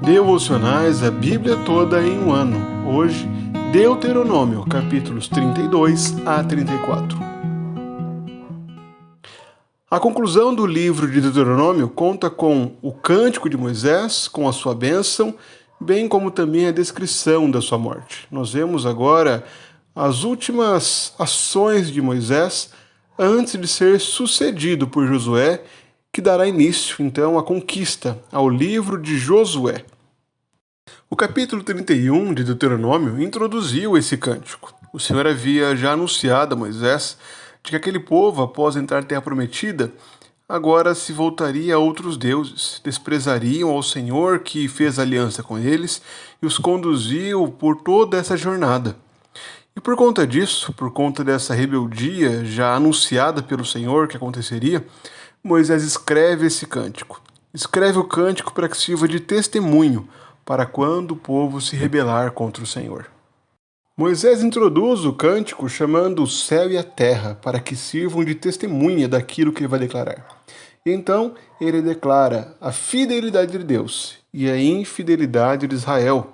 Devocionais a Bíblia toda em um ano. Hoje, Deuteronômio, capítulos 32 a 34. A conclusão do livro de Deuteronômio conta com o cântico de Moisés, com a sua bênção, bem como também a descrição da sua morte. Nós vemos agora as últimas ações de Moisés antes de ser sucedido por Josué, que dará início, então, à conquista, ao livro de Josué. O capítulo 31 de Deuteronômio introduziu esse cântico. O Senhor havia já anunciado a Moisés de que aquele povo, após entrar na terra prometida, agora se voltaria a outros deuses, desprezariam ao Senhor que fez aliança com eles e os conduziu por toda essa jornada. E por conta disso, por conta dessa rebeldia já anunciada pelo Senhor que aconteceria, Moisés escreve esse cântico. Escreve o cântico para que sirva de testemunho para quando o povo se rebelar contra o Senhor. Moisés introduz o cântico chamando o céu e a terra para que sirvam de testemunha daquilo que ele vai declarar. E então ele declara a fidelidade de Deus e a infidelidade de Israel.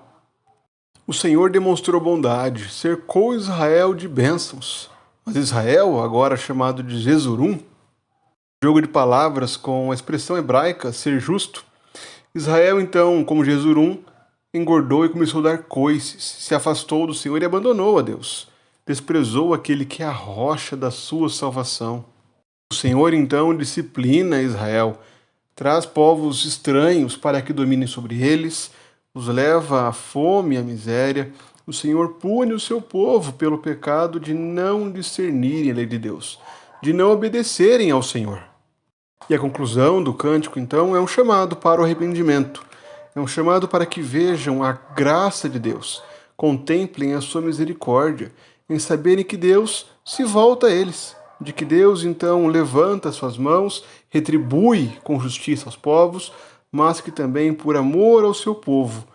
O Senhor demonstrou bondade, cercou Israel de bênçãos. Mas Israel, agora chamado de Jesurum, jogo de palavras com a expressão hebraica ser justo, Israel, então, como Jesurum, engordou e começou a dar coices, se afastou do Senhor e abandonou a Deus. Desprezou aquele que é a rocha da sua salvação. O Senhor, então, disciplina Israel, traz povos estranhos para que dominem sobre eles, os leva à fome e à miséria. O Senhor pune o seu povo pelo pecado de não discernirem a lei de Deus, de não obedecerem ao Senhor. E a conclusão do cântico, então, é um chamado para o arrependimento. É um chamado para que vejam a graça de Deus, contemplem a sua misericórdia, em saberem que Deus se volta a eles, de que Deus, então, levanta suas mãos, retribui com justiça aos povos, mas que também, por amor ao seu povo,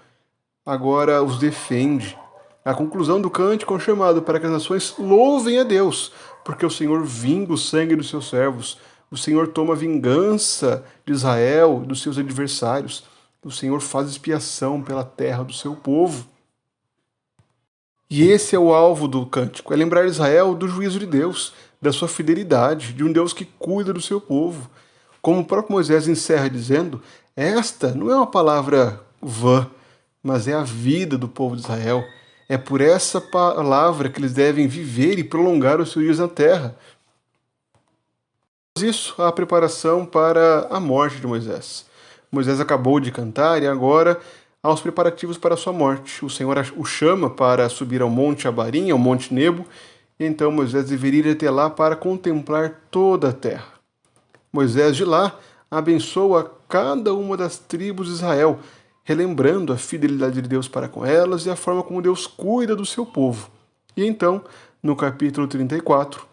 agora os defende. A conclusão do cântico é um chamado para que as nações louvem a Deus, porque o Senhor vinga o sangue dos seus servos. O Senhor toma vingança de Israel, dos seus adversários. O Senhor faz expiação pela terra do seu povo. E esse é o alvo do cântico, é lembrar Israel do juízo de Deus, da sua fidelidade, de um Deus que cuida do seu povo. Como o próprio Moisés encerra dizendo, esta não é uma palavra vã, mas é a vida do povo de Israel. É por essa palavra que eles devem viver e prolongar os seus dias na terra. Isso a preparação para a morte de Moisés. Moisés acabou de cantar e agora há os preparativos para a sua morte. O Senhor o chama para subir ao Monte Abarim, ao Monte Nebo, e então Moisés deveria ir até lá para contemplar toda a terra. Moisés de lá abençoa cada uma das tribos de Israel, relembrando a fidelidade de Deus para com elas e a forma como Deus cuida do seu povo. E então, no capítulo 34,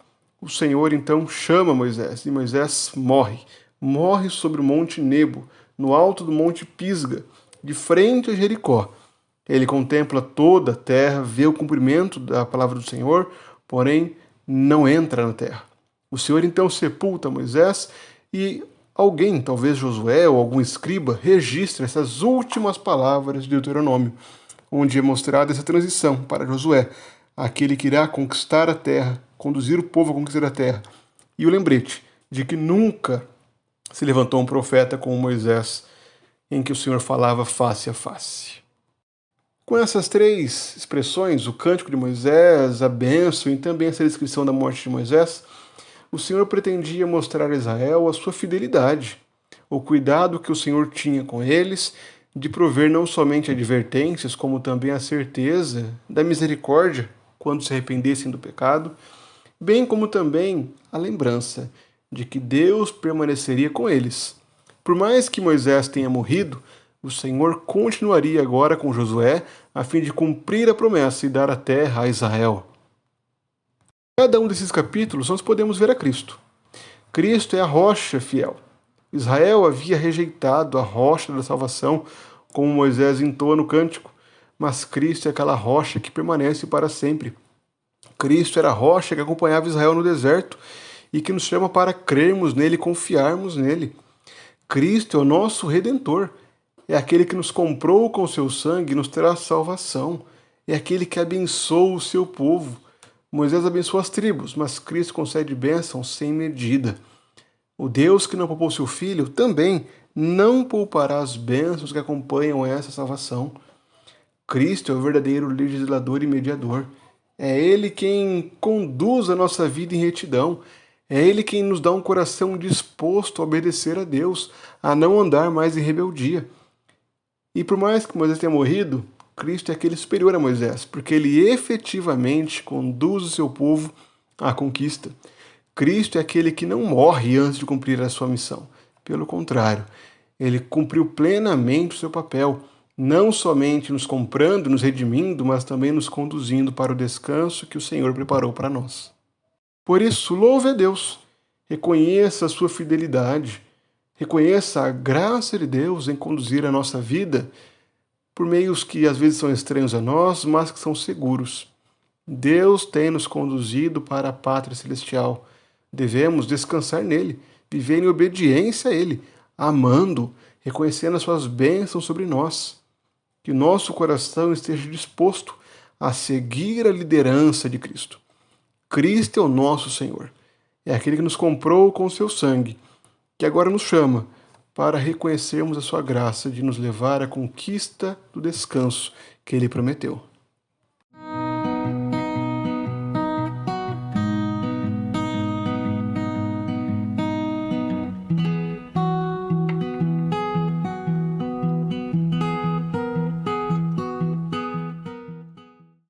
o Senhor então chama Moisés, e Moisés morre sobre o Monte Nebo, no alto do Monte Pisga, de frente a Jericó. Ele contempla toda a terra, vê o cumprimento da palavra do Senhor, porém não entra na terra. O Senhor então sepulta Moisés e alguém, talvez Josué ou algum escriba, registra essas últimas palavras de Deuteronômio, onde é mostrada essa transição para Josué, aquele que irá conquistar a terra, conduzir o povo a conquistar a terra. E o lembrete de que nunca se levantou um profeta como Moisés, em que o Senhor falava face a face. Com essas três expressões, o cântico de Moisés, a bênção e também essa descrição da morte de Moisés, o Senhor pretendia mostrar a Israel a sua fidelidade, o cuidado que o Senhor tinha com eles, de prover não somente advertências, como também a certeza da misericórdia quando se arrependessem do pecado, bem como também a lembrança de que Deus permaneceria com eles. Por mais que Moisés tenha morrido, o Senhor continuaria agora com Josué a fim de cumprir a promessa e dar a terra a Israel. Em cada um desses capítulos nós podemos ver a Cristo. Cristo é a rocha fiel. Israel havia rejeitado a rocha da salvação, como Moisés entoa no cântico, mas Cristo é aquela rocha que permanece para sempre. Cristo era a rocha que acompanhava Israel no deserto e que nos chama para crermos nele e confiarmos nele. Cristo é o nosso Redentor. É aquele que nos comprou com seu sangue e nos traz salvação. É aquele que abençoa o seu povo. Moisés abençoou as tribos, mas Cristo concede bênçãos sem medida. O Deus que não poupou seu Filho também não poupará as bênçãos que acompanham essa salvação. Cristo é o verdadeiro legislador e mediador. É Ele quem conduz a nossa vida em retidão. É Ele quem nos dá um coração disposto a obedecer a Deus, a não andar mais em rebeldia. E por mais que Moisés tenha morrido, Cristo é aquele superior a Moisés, porque ele efetivamente conduz o seu povo à conquista. Cristo é aquele que não morre antes de cumprir a sua missão. Pelo contrário, ele cumpriu plenamente o seu papel, não somente nos comprando, nos redimindo, mas também nos conduzindo para o descanso que o Senhor preparou para nós. Por isso, louve a Deus, reconheça a sua fidelidade, reconheça a graça de Deus em conduzir a nossa vida por meios que às vezes são estranhos a nós, mas que são seguros. Deus tem nos conduzido para a pátria celestial. Devemos descansar nele, viver em obediência a ele, amando, reconhecendo as suas bênçãos sobre nós. Que nosso coração esteja disposto a seguir a liderança de Cristo. Cristo é o nosso Senhor. É aquele que nos comprou com o seu sangue, que agora nos chama para reconhecermos a sua graça de nos levar à conquista do descanso que ele prometeu.